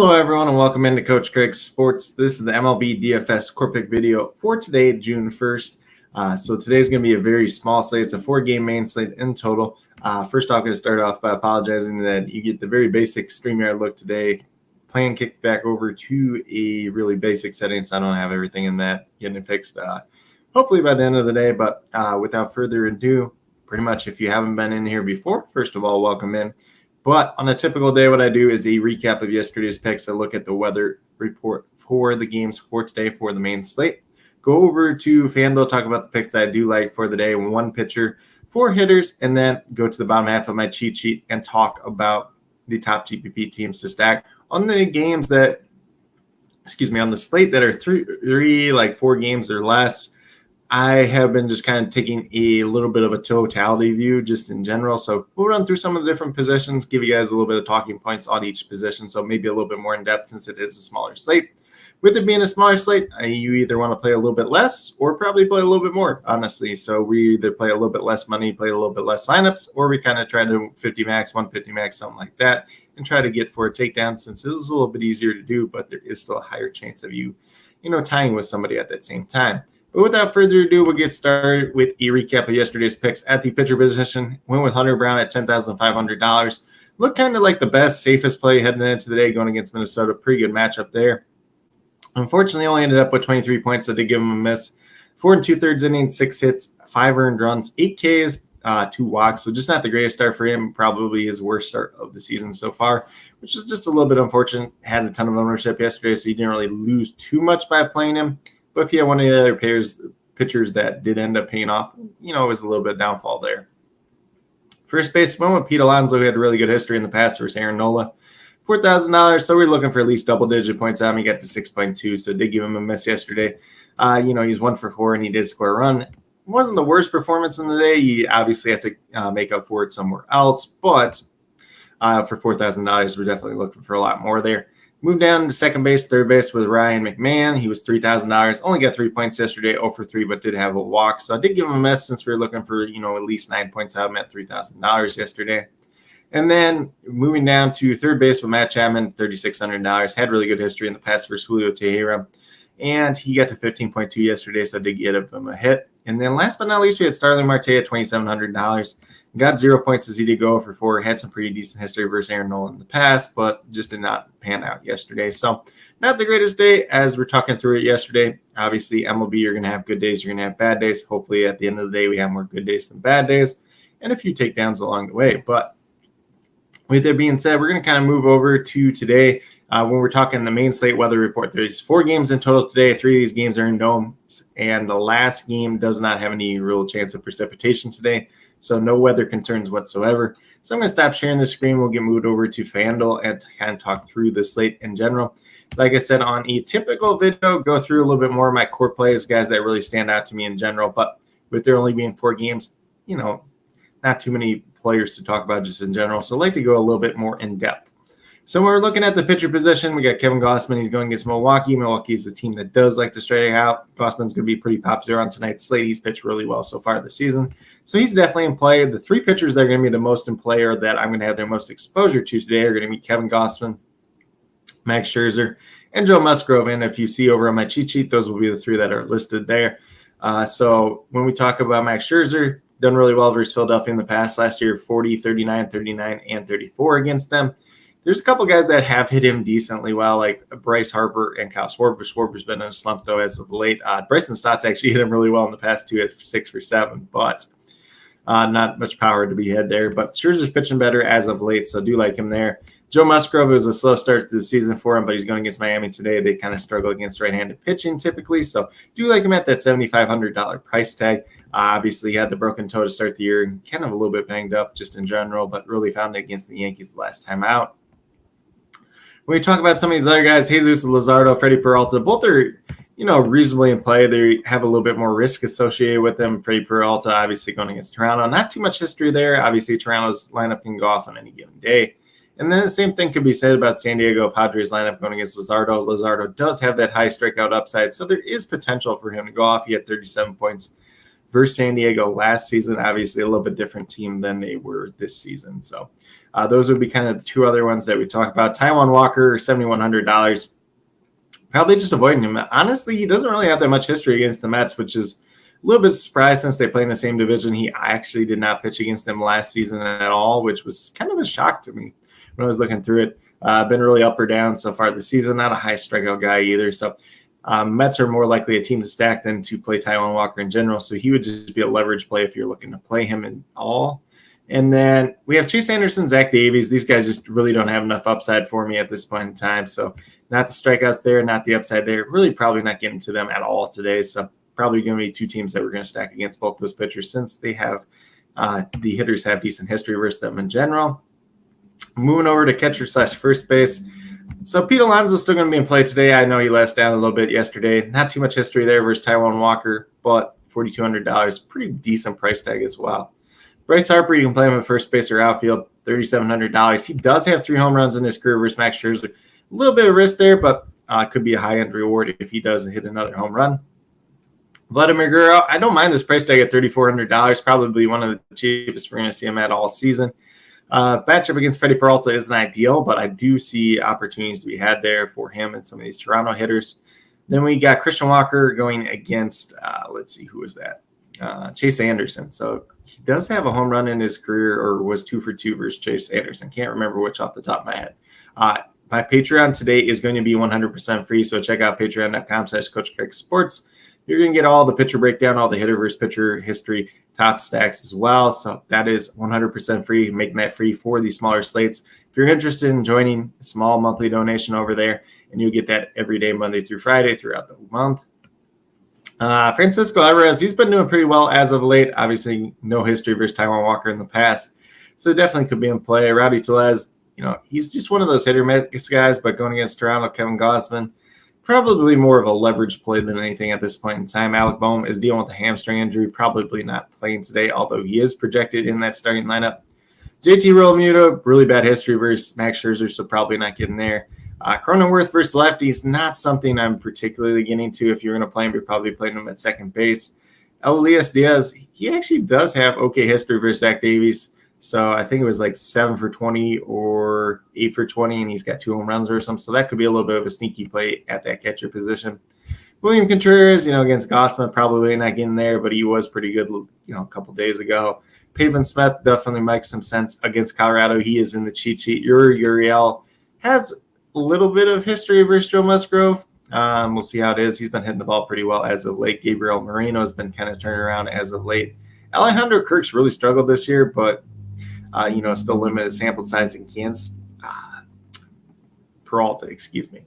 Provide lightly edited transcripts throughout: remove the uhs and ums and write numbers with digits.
Hello, everyone, and welcome into Coach Craig's Sports. This is the MLB DFS Core Pick video for today, June 1st. So today's going to be a very small slate. It's a 4-game main slate in total. First off, I'm going to start off by apologizing that you get the very basic StreamYard look today. Plan kicked back over to a really basic setting, so I don't have everything in that getting it fixed. Hopefully by the end of the day, but without further ado, pretty much if you haven't been in here before, first of all, welcome in. But on a typical day, what I do is a recap of yesterday's picks. I look at the weather report for the games for today for the main slate. Go over to FanDuel, talk about the picks that I do like for the day, one pitcher, 4 hitters, and then go to the bottom half of my cheat sheet and talk about the top GPP teams to stack on the games that, on the slate that are three, like 4 games or less. I have been just kind of taking a little bit of a totality view just in general. So we'll run through some of the different positions, give you guys a little bit of talking points on each position. So maybe a little bit more in depth since it is a smaller slate. With it being a smaller slate, you either want to play a little bit less or probably play a little bit more, honestly. So we either play a little bit less money, play a little bit less lineups, or we kind of try to 50 max, 150 max, something like that, and try to get for a takedown since it is a little bit easier to do, but there is still a higher chance of you tying with somebody at that same time. But without further ado, we'll get started with a recap of yesterday's picks at the pitcher position. Went with Hunter Brown at $10,500. Looked kind of like the best, safest play heading into the day going against Minnesota. Pretty good matchup there. Unfortunately, only ended up with 23 points, so I did give him a miss. 4 2/3 innings, 6 hits, 5 earned runs, 8 Ks, 2 walks. So just not the greatest start for him. Probably his worst start of the season so far, which is just a little bit unfortunate. Had a ton of ownership yesterday, so you didn't really lose too much by playing him. But if you have one of the other pitchers that did end up paying off, it was a little bit of downfall there. First base, went with Pete Alonso, who had a really good history in the past versus Aaron Nola. $4,000, so we're looking for at least double-digit points out of him. He got to 6.2, so did give him a miss yesterday. He was 1 for 4, and he did score a run. It wasn't the worst performance in the day. You obviously have to make up for it somewhere else, but for $4,000, we're definitely looking for a lot more there. Moved down to second base, third base with Ryan McMahon. He was $3,000. Only got 3 points yesterday, 0 for 3, but did have a walk. So I did give him a miss since we were looking for, at least 9 points out of him at $3,000 yesterday. And then moving down to third base with Matt Chapman, $3,600. Had really good history in the past versus Julio Tejera. And he got to 15.2 yesterday, so I did get him a hit. And then last but not least, we had Starling Marte at $2,700. Got 0 points as he did go for 4. Had some pretty decent history versus Aaron Nola in the past, but just did not pan out yesterday. So not the greatest day as we're talking through it yesterday. Obviously, MLB, you're going to have good days. You're going to have bad days. Hopefully, at the end of the day, we have more good days than bad days and a few takedowns along the way. But with that being said, we're going to kind of move over to today when we're talking the main slate weather report. There's 4 games in total today. 3 of these games are in domes, and the last game does not have any real chance of precipitation today. So no weather concerns whatsoever. So I'm going to stop sharing the screen. We'll get moved over to FanDuel and kind of talk through the slate in general. Like I said, on a typical video, go through a little bit more of my core plays, guys that really stand out to me in general. But with there only being 4 games, not too many players to talk about just in general. So I'd like to go a little bit more in depth. So when we're looking at the pitcher position, we got Kevin Gausman. He's going against Milwaukee. Milwaukee is a team that does like to strike out. Gausman's going to be pretty popular on tonight's slate. He's pitched really well so far this season. So he's definitely in play. The 3 pitchers that are going to be the most in play or that I'm going to have their most exposure to today are going to be Kevin Gausman, Max Scherzer, and Joe Musgrove. And if you see over on my cheat sheet, those will be the 3 that are listed there. So when we talk about Max Scherzer, done really well versus Philadelphia in the past. Last year, 40, 39, 39, and 34 against them. There's a couple guys that have hit him decently well, like Bryce Harper and Kyle Schwarber. Schwarber's been in a slump, though, as of late. Bryson Stott's actually hit him really well in the past 2 at 6 for 7, but not much power to be had there. But Scherzer's pitching better as of late, so do like him there. Joe Musgrove was a slow start to the season for him, but he's going against Miami today. They kind of struggle against right-handed pitching typically, so do like him at that $7,500 price tag. Obviously, he had the broken toe to start the year and kind of a little bit banged up just in general, but really found it against the Yankees the last time out. When we talk about some of these other guys, Jesus Luzardo, Freddie Peralta, both are, reasonably in play. They have a little bit more risk associated with them. Freddie Peralta, obviously going against Toronto. Not too much history there. Obviously, Toronto's lineup can go off on any given day. And then the same thing could be said about San Diego Padres lineup going against Luzardo. Luzardo does have that high strikeout upside, so there is potential for him to go off. He had 37 points versus San Diego last season. Obviously, a little bit different team than they were this season. So Those would be kind of the two other ones that we talk about. Taijuan Walker, $7,100. Probably just avoiding him. Honestly, he doesn't really have that much history against the Mets, which is a little bit surprised since they play in the same division. He actually did not pitch against them last season at all, which was kind of a shock to me when I was looking through it. Been really up or down so far this season. Not a high strikeout guy either. So Mets are more likely a team to stack than to play Taijuan Walker in general. So he would just be a leverage play if you're looking to play him in all. And then we have Chase Anderson, Zach Davies. These guys just really don't have enough upside for me at this point in time. So not the strikeouts there, not the upside there. Really probably not getting to them at all today. So probably going to be two teams that we're going to stack against both those pitchers since they have the hitters have decent history versus them in general. Moving over to catcher / first base. So Pete Alonso's still going to be in play today. I know he let us down a little bit yesterday. Not too much history there versus Taijuan Walker, but $4,200, pretty decent price tag as well. Bryce Harper, you can play him at first base or outfield, $3,700. He does have 3 home runs in his career versus Max Scherzer. A little bit of risk there, but could be a high-end reward if he does hit another home run. Vladimir Guerrero, I don't mind this price tag at $3,400. Probably one of the cheapest we're going to see him at all season. Matchup against Freddie Peralta isn't ideal, but I do see opportunities to be had there for him and some of these Toronto hitters. Then we got Christian Walker going against, let's see, who is that? Chase Anderson. So he does have a home run in his career, or was 2 for 2 versus Chase Anderson. Can't remember which off the top of my head. My Patreon today is going to be 100% free, so check out patreon.com/CoachCraigSports. You're going to get all the pitcher breakdown, all the hitter versus pitcher history, top stacks as well. So that is 100% free, making that free for the smaller slates. If you're interested in joining, a small monthly donation over there, and you'll get that every day, Monday through Friday throughout the month. Francisco Alvarez, he's been doing pretty well as of late. Obviously, no history versus Taijuan Walker in the past, so definitely could be in play. Rowdy Tellez, he's just one of those hit-or-miss guys, but going against Toronto, Kevin Gausman, probably more of a leverage play than anything at this point in time. Alec Boehm is dealing with a hamstring injury, probably not playing today, although he is projected in that starting lineup. JT Realmuto, really bad history versus Max Scherzer, so probably not getting there. Cronenworth versus lefties, not something I'm particularly getting to. If you're going to play him, you're probably playing him at second base. Elias Diaz, he actually does have okay history versus Zach Davies. So I think it was like 7 for 20 or 8 for 20, and he's got 2 home runs or something. So that could be a little bit of a sneaky play at that catcher position. William Contreras, against Gausman, probably not getting there, but he was pretty good, a couple days ago. Pavin Smith definitely makes some sense against Colorado. He is in the cheat sheet. Uriel has a little bit of history versus Joe Musgrove. We'll see how it is. He's been hitting the ball pretty well as of late. Gabriel Moreno has been kind of turning around as of late. Alejandro Kirk's really struggled this year, but still limited sample size against Peralta, excuse me.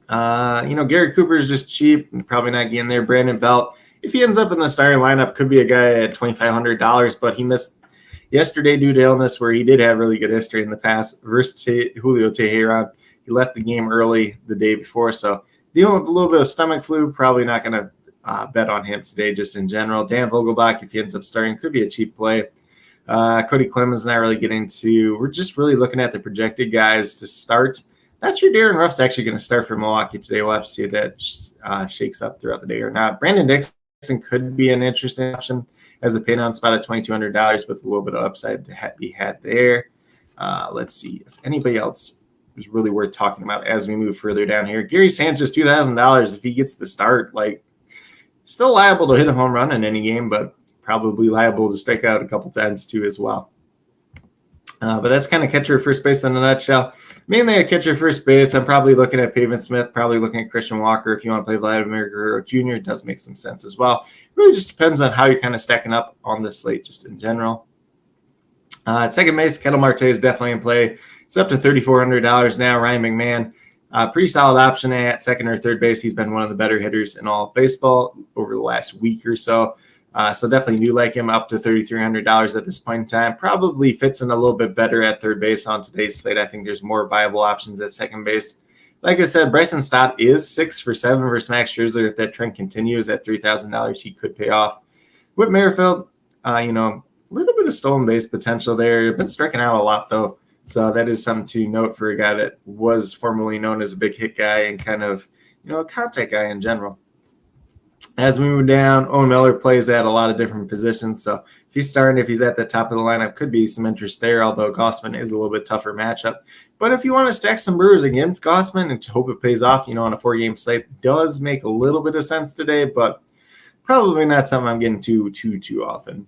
Gary Cooper is just cheap and probably not getting there. Brandon Belt, if he ends up in the starting lineup, could be a guy at $2,500, but he missed yesterday due to illness, where he did have really good history in the past versus Julio Teheran. He left the game early the day before, so dealing with a little bit of stomach flu, probably not going to bet on him today just in general. Dan Vogelbach, if he ends up starting, could be a cheap play. Cody Clemens not really getting to. We're just really looking at the projected guys to start. Not sure Darren Ruff's actually going to start for Milwaukee today. We'll have to see if that shakes up throughout the day or not. Brandon Dixon could be an interesting option as a pay-down spot at $2,200 with a little bit of upside to be had there. Let's see if anybody else is really worth talking about as we move further down here. Gary Sanchez, $2,000 if he gets the start. Still liable to hit a home run in any game, but probably liable to strike out a couple times too as well. But that's kind of catcher first base in a nutshell. Mainly a catcher first base. I'm probably looking at Pavin Smith, probably looking at Christian Walker. If you want to play Vladimir Guerrero Jr., it does make some sense as well. It really just depends on how you're kind of stacking up on the slate just in general. At second base, Ketel Marte is definitely in play. It's up to $3,400 now. Ryan McMahon, pretty solid option at second or third base. He's been one of the better hitters in all of baseball over the last week or so. So definitely do like him up to $3,300 at this point in time. Probably fits in a little bit better at third base on today's slate. I think there's more viable options at second base. Like I said, Bryson Stott is 6 for 7 versus Max Scherzer. If that trend continues at $3,000, he could pay off. Whit Merrifield, a little bit of stolen base potential there. Been striking out a lot, though. So that is something to note for a guy that was formerly known as a big hit guy and kind of, a contact guy in general. As we move down, Owen Miller plays at a lot of different positions. So if he's starting, if he's at the top of the lineup, could be some interest there, although Gossman is a little bit tougher matchup. But if you want to stack some Brewers against Gossman and hope it pays off, on a 4-game slate, does make a little bit of sense today, but probably not something I'm getting too often.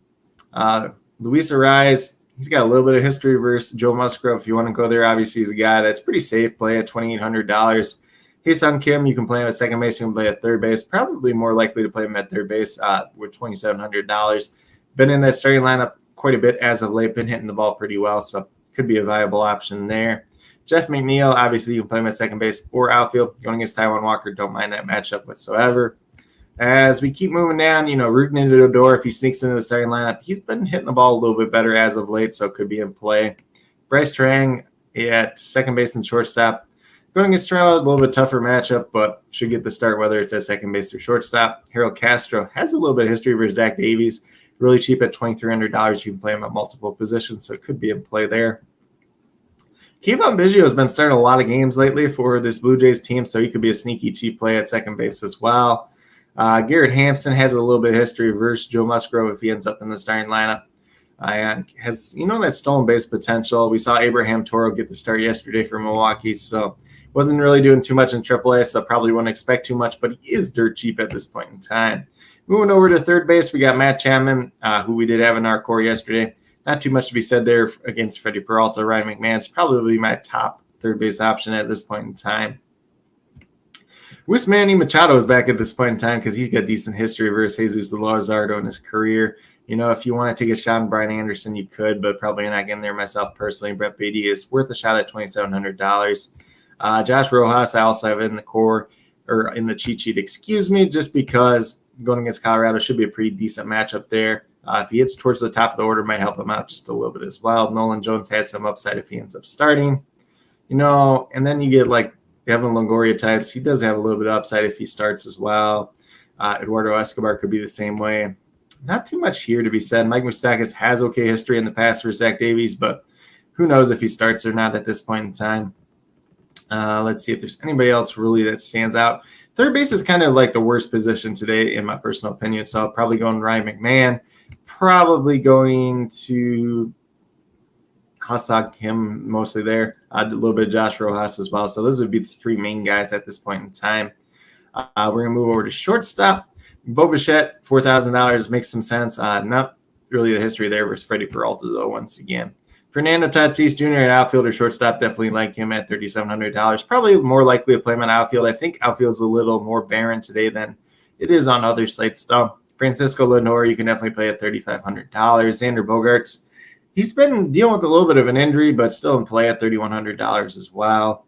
Luis Arraez, he's got a little bit of history versus Joe Musgrove. If you want to go there, obviously he's a guy that's pretty safe play at $2,800. Hae-Sung Kim, you can play him at second base, you can play at third base. Probably more likely to play him at third base with $2,700. Been in that starting lineup quite a bit as of late, been hitting the ball pretty well, so could be a viable option there. Jeff McNeil, obviously you can play him at second base or outfield. Going against Taijuan Walker, don't mind that matchup whatsoever. As we keep moving down, Rougned Odor, if he sneaks into the starting lineup, he's been hitting the ball a little bit better as of late, so could be in play. Bryce Trang at second base and shortstop. Going against Toronto, a little bit tougher matchup, but should get the start whether it's at second base or shortstop. Harold Castro has a little bit of history versus Zach Davies. Really cheap at $2,300. You can play him at multiple positions, so it could be in play there. Kevon Biggio has been starting a lot of games lately for this Blue Jays team, so he could be a sneaky cheap play at second base as well. Garrett Hampson has a little bit of history versus Joe Musgrove if he ends up in the starting lineup. And has, that stolen base potential. We saw Abraham Toro get the start yesterday for Milwaukee, so wasn't really doing too much in AAA, so probably wouldn't expect too much, but he is dirt cheap at this point in time. Moving over to third base, we got Matt Chapman, who we did have in our core yesterday. Not too much to be said there against Freddie Peralta. Ryan McMahon's probably my top third base option at this point in time. Wish Manny Machado is back at this point in time because he's got decent history versus Jesus Luzardo in his career. If you want to take a shot on Brian Anderson, you could, but probably not getting there myself personally. Brett Beatty is worth a shot at $2,700. Josh Rojas, I also have in the core, or in the cheat sheet, just because going against Colorado should be a pretty decent matchup there. If he hits towards the top of the order, might help him out just a little bit as well. Nolan Jones has some upside if he ends up starting. And then you get like Evan Longoria types. He does have a little bit of upside if he starts as well. Eduardo Escobar could be the same way. Not too much here to be said. Mike Moustakas has okay history in the past for Zach Davies, but who knows if he starts or not at this point in time. Let's see if there's anybody else really that stands out. Third base is kind of like the worst position today, in my personal opinion. So I'll probably going Ryan McMahon. Probably going to Hae-Sung Kim mostly there. A little bit of Josh Rojas as well. So those would be the three main guys at this point in time. We're going to move over to shortstop. Bo Bichette, $4,000 makes some sense. Not really the history there versus Freddie Peralta, though, once again. Fernando Tatis Jr. at outfield or shortstop, definitely like him at $3,700. Probably more likely to play him on outfield. I think outfield's a little more barren today than it is on other slates, though. Francisco Lindor, you can definitely play at $3,500. Xander Bogaerts, he's been dealing with a little bit of an injury, but still in play at $3,100 as well.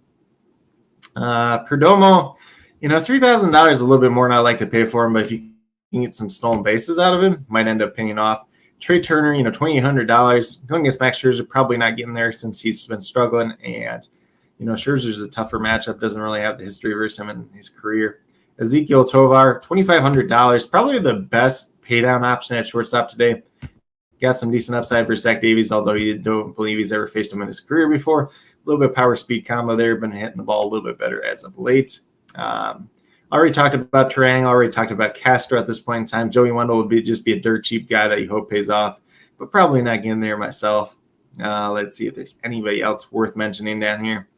Perdomo, $3,000 is a little bit more than I like to pay for him, but if you can get some stolen bases out of him, might end up paying off. Trey Turner, $2,800. Going against Max Scherzer, probably not getting there since he's been struggling. And, Scherzer's a tougher matchup. Doesn't really have the history versus him in his career. Ezekiel Tovar, $2,500. Probably the best paydown option at shortstop today. Got some decent upside for Zach Davies, although you don't believe he's ever faced him in his career before. A little bit of power-speed combo there. Been hitting the ball a little bit better as of late. Already talked about Terang, already talked about Castro at this point in time. Joey Wendell would just be a dirt cheap guy that you hope pays off, but probably not getting there myself. Let's see if there's anybody else worth mentioning down here.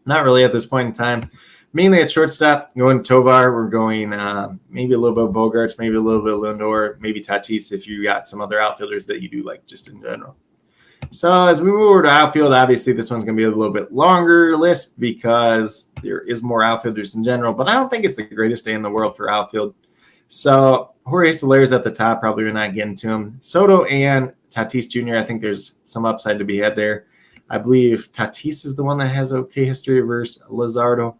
Not really at this point in time. Mainly at shortstop, going Tovar. We're going maybe a little bit of Bogaerts, maybe a little bit of Lindor, maybe Tatis if you got some other outfielders that you do like just in general. So as we move over to outfield, obviously this one's going to be a little bit longer list because there is more outfielders in general, but I don't think it's the greatest day in the world for outfield. So Jorge Soler's at the top, probably we're not getting to him. Soto and Tatis Jr., I think there's some upside to be had there. I believe Tatis is the one that has okay history versus Luzardo.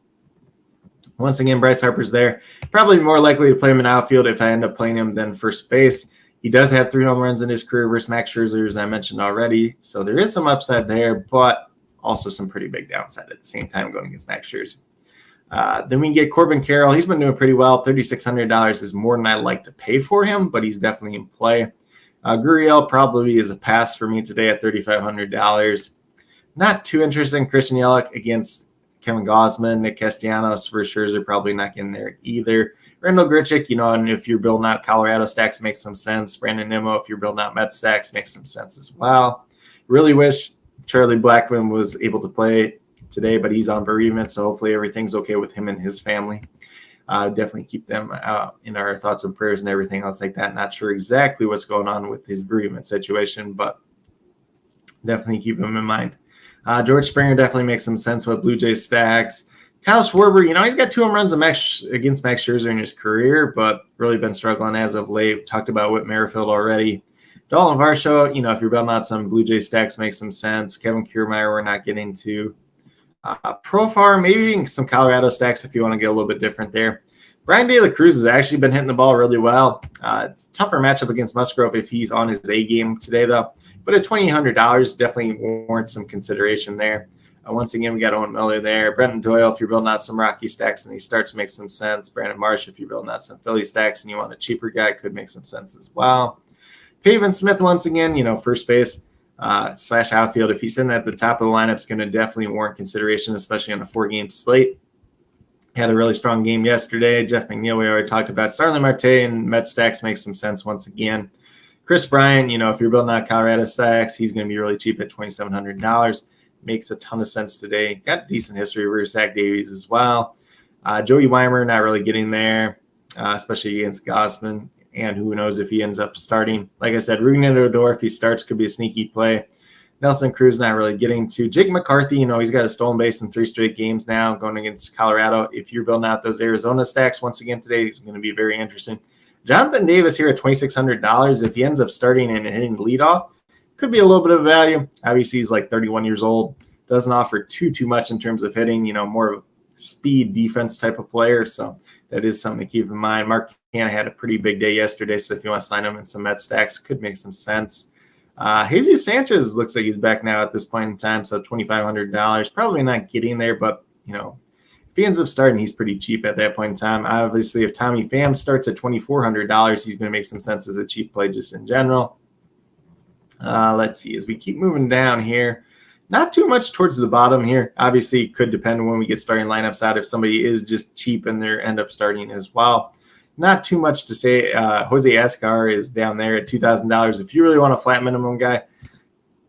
Once again, Bryce Harper's there. Probably more likely to play him in outfield if I end up playing him than first base. He does have 3 home runs in his career versus Max Scherzer, as I mentioned already. So there is some upside there, but also some pretty big downside at the same time going against Max Scherzer. Then we get Corbin Carroll. He's been doing pretty well. $3,600 is more than I like to pay for him, but he's definitely in play. Gurriel probably is a pass for me today at $3,500. Not too interesting. Christian Yelich against Kevin Gausman, Nick Castellanos versus Scherzer, probably not getting there either. Randall Grichuk, and if you're building out Colorado stacks, makes some sense. Brandon Nimmo, if you're building out Mets stacks, makes some sense as well. Really wish Charlie Blackmon was able to play today, but he's on bereavement, so hopefully everything's okay with him and his family. Definitely keep them in our thoughts and prayers and everything else like that. Not sure exactly what's going on with his bereavement situation, but definitely keep him in mind. George Springer definitely makes some sense with Blue Jays stacks. Kyle Schwarber, he's got 2 home runs against Max Scherzer in his career, but really been struggling as of late. Talked about Whit Merrifield already. Dalton Varsho, if you're building out some Blue Jays stacks, makes some sense. Kevin Kiermaier, we're not getting to. Profar, maybe some Colorado stacks if you want to get a little bit different there. Brian De La Cruz has actually been hitting the ball really well. It's a tougher matchup against Musgrove if he's on his A game today, though. But at $2,800, definitely warrants some consideration there. Once again, we got Owen Miller there. Brenton Doyle, if you're building out some Rocky stacks and he starts to make some sense. Brandon Marsh, if you're building out some Philly stacks and you want a cheaper guy, could make some sense as well. Pavin Smith, once again, first base / outfield. If he's sitting at the top of the lineup, it's going to definitely warrant consideration, especially on a 4-game slate. Had a really strong game yesterday. Jeff McNeil, we already talked about. Starling Marte and Met stacks makes some sense once again. Chris Bryant, if you're building out Colorado stacks, he's going to be really cheap at $2,700. Makes a ton of sense today. Got decent history versus Zach Davies as well. Joey Weimer, not really getting there, especially against Gausman. And who knows if he ends up starting. Like I said, Rougned Odor, if he starts, could be a sneaky play. Nelson Cruz not really getting to. Jake McCarthy, he's got a stolen base in 3 straight games now going against Colorado. If you're building out those Arizona stacks, once again today, he's going to be very interesting. Jonathan Davis here at $2,600. If he ends up starting and hitting leadoff, could be a little bit of value. Obviously, he's like 31 years old. Doesn't offer too much in terms of hitting, more of a speed defense type of player. So that is something to keep in mind. Mark Canha had a pretty big day yesterday, so if you want to sign him in some Met stacks, could make some sense. Jesus Sanchez looks like he's back now at this point in time, so $2,500. Probably not getting there, but, if he ends up starting, he's pretty cheap at that point in time. Obviously, if Tommy Pham starts at $2,400, he's going to make some sense as a cheap play just in general. Let's see. As we keep moving down here, not too much towards the bottom here. Obviously, it could depend when we get starting lineups out if somebody is just cheap and they end up starting as well. Not too much to say. Jose Escar is down there at $2,000. If you really want a flat minimum guy,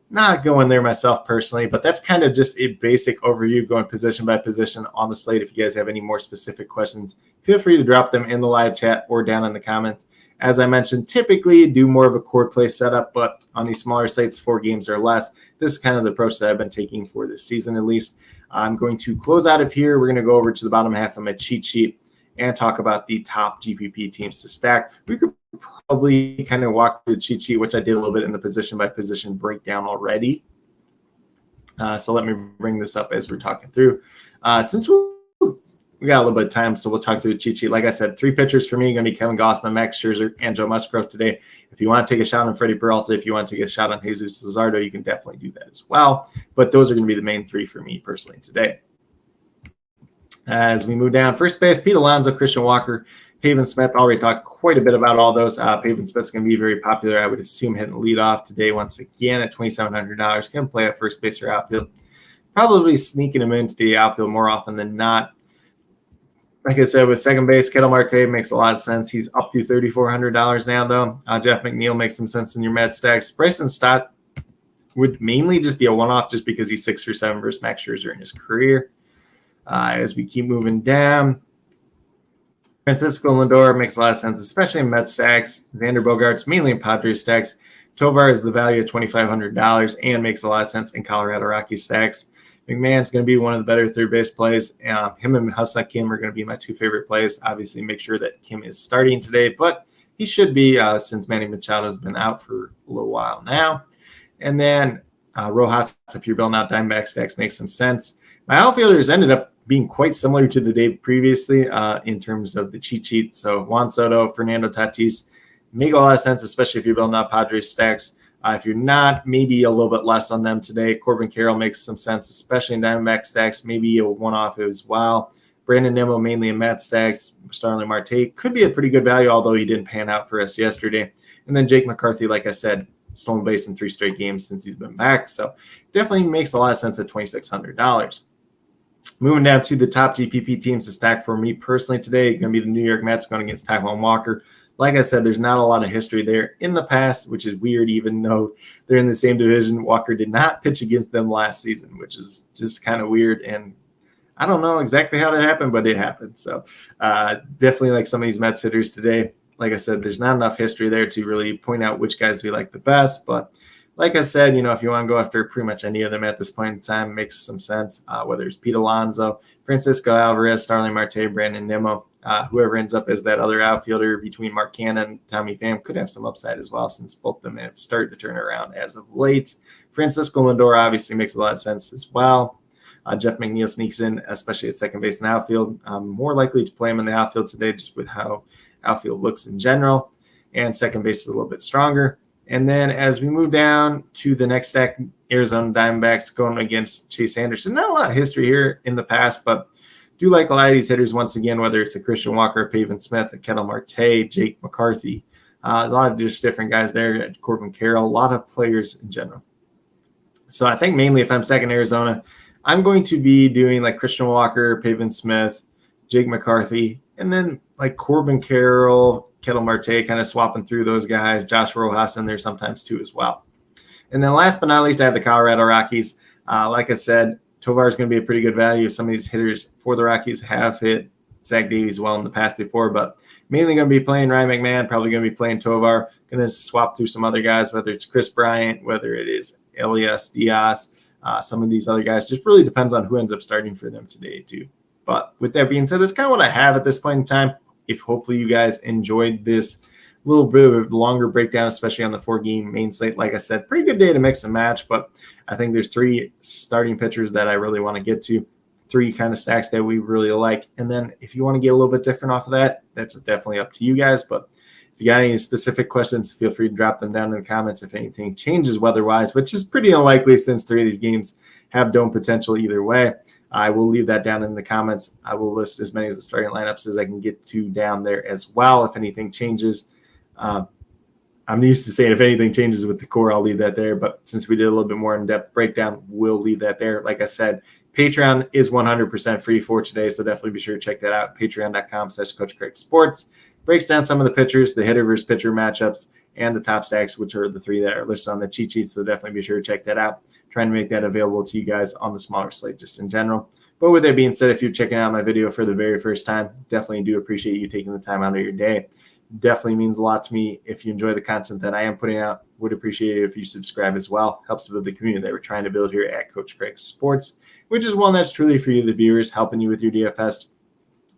not going there myself personally, but that's kind of just a basic overview going position by position on the slate. If you guys have any more specific questions, feel free to drop them in the live chat or down in the comments. As I mentioned, typically do more of a core play setup, but on these smaller slates, 4 games or less, this is kind of the approach that I've been taking for this season at least. I'm going to close out of here. We're going to go over to the bottom half of my cheat sheet and talk about the top GPP teams to stack. We could probably kind of walk through the cheat sheet, which I did a little bit in the position by position breakdown already. So let me bring this up as we're talking through. Since we got a little bit of time, so we'll talk through the cheat sheet. Like I said, 3 pitchers for me, going to be Kevin Gausman, Max Scherzer, and Joe Musgrove today. If you want to take a shot on Freddie Peralta, if you want to take a shot on Jesus Luzardo, you can definitely do that as well. But those are going to be the main 3 for me personally today. As we move down, first base, Pete Alonso, Christian Walker, Pavin Smith. Already talked quite a bit about all those. Pavin Smith's going to be very popular. I would assume hitting leadoff today once again at $2,700. Can play at first base or outfield. Probably sneaking him into the outfield more often than not. Like I said, with second base, Ketel Marte makes a lot of sense. He's up to $3,400 now, though. Jeff McNeil makes some sense in your Met stacks. Bryson Stott would mainly just be a one-off just because he's 6 for 7 versus Max Scherzer in his career. As we keep moving down, Francisco Lindor makes a lot of sense, especially in Met stacks. Xander Bogaerts, mainly in Padres stacks. Tovar is the value of $2,500 and makes a lot of sense in Colorado Rockies stacks. McMahon's going to be one of the better third base plays. Him and Ha-Seong Kim are going to be my 2 favorite plays. Obviously, make sure that Kim is starting today, but he should be since Manny Machado has been out for a little while now. And then Rojas, if you're building out Diamondback stacks, makes some sense. My outfielders ended up being quite similar to the day previously in terms of the cheat sheet. So Juan Soto, Fernando Tatis make a lot of sense, especially if you're building out Padres stacks. If you're not, maybe a little bit less on them today. Corbin Carroll makes some sense, especially in Diamondback stacks, maybe a one-off as well. Brandon Nimmo, mainly in Met stacks. Starling Marte could be a pretty good value, although he didn't pan out for us yesterday. And then Jake McCarthy, like I said, stolen base in 3 straight games since he's been back. So definitely makes a lot of sense at $2,600. Moving down to the top GPP teams to stack for me personally today, going to be the New York Mets going against Taijuan Walker. Like I said, there's not a lot of history there in the past, which is weird, even though they're in the same division. Walker did not pitch against them last season, which is just kind of weird. And I don't know exactly how that happened, but it happened. So definitely like some of these Mets hitters today. Like I said, there's not enough history there to really point out which guys we like the best. But like I said, if you want to go after pretty much any of them at this point in time, it makes some sense, whether it's Pete Alonso, Francisco Alvarez, Starling Marte, Brandon Nimmo, whoever ends up as that other outfielder between Mark Canha and Tommy Pham could have some upside as well, since both of them have started to turn around as of late. Francisco Lindor obviously makes a lot of sense as well. Jeff McNeil sneaks in, especially at second base and outfield. More likely to play him in the outfield today just with how outfield looks in general. And second base is a little bit stronger. And then as we move down to the next stack, Arizona Diamondbacks going against Chase Anderson. Not a lot of history here in the past, but do like a lot of these hitters once again, whether it's a Christian Walker, Pavin Smith, a Ketel Marte, Jake McCarthy. A lot of just different guys there, Corbin Carroll, a lot of players in general. So I think mainly if I'm stacking Arizona, I'm going to be doing like Christian Walker, Pavin Smith, Jake McCarthy, and then like Corbin Carroll, Ketel Marte, kind of swapping through those guys. Josh Rojas in there sometimes too as well. And then last but not least, I have the Colorado Rockies. Like I said, Tovar is going to be a pretty good value. Some of these hitters for the Rockies have hit Zach Davies well in the past before, but mainly going to be playing Ryan McMahon, probably going to be playing Tovar. Going to swap through some other guys, whether it's Chris Bryant, whether it is Elias Diaz, some of these other guys. Just really depends on who ends up starting for them today too. But with that being said, that's kind of what I have at this point in time. If hopefully you guys enjoyed this little bit of a longer breakdown, especially on the 4-game main slate. Like I said, pretty good day to mix and match, but I think there's 3 starting pitchers that I really want to get to, 3 kind of stacks that we really like. And then if you want to get a little bit different off of that, that's definitely up to you guys. But if you got any specific questions, feel free to drop them down in the comments if anything changes weather-wise, which is pretty unlikely since 3 of these games have dome potential either way. I will leave that down in the comments. I will list as many of the starting lineups as I can get to down there as well if anything changes. I'm used to saying if anything changes with the core, I'll leave that there. But since we did a little bit more in-depth breakdown, we'll leave that there. Like I said, Patreon is 100% free for today, so definitely be sure to check that out. Patreon.com/CoachCraigSports breaks down some of the pitchers, the hitter versus pitcher matchups, and the top stacks, which are the 3 that are listed on the cheat sheet. So definitely be sure to check that out. Trying to make that available to you guys on the smaller slate just in general. But with that being said, if you're checking out my video for the very first time, definitely do appreciate you taking the time out of your day. Definitely means a lot to me if you enjoy the content that I am putting out. Would appreciate it if you subscribe as well. Helps to build the community that we're trying to build here at Coach Craig Sports, which is one that's truly for you, the viewers, helping you with your DFS.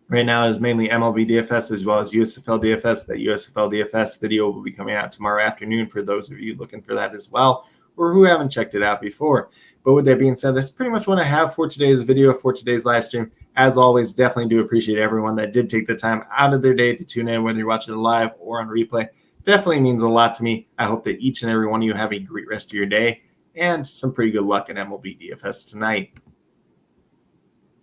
Right now is mainly MLB DFS as well as USFL DFS. That USFL DFS video will be coming out tomorrow afternoon for those of you looking for that as well, or who haven't checked it out before. But with that being said, that's pretty much what I have for today's video, for today's live stream. As always, definitely do appreciate everyone that did take the time out of their day to tune in, whether you're watching it live or on replay. Definitely means a lot to me. I hope that each and every one of you have a great rest of your day and some pretty good luck in MLB DFS tonight.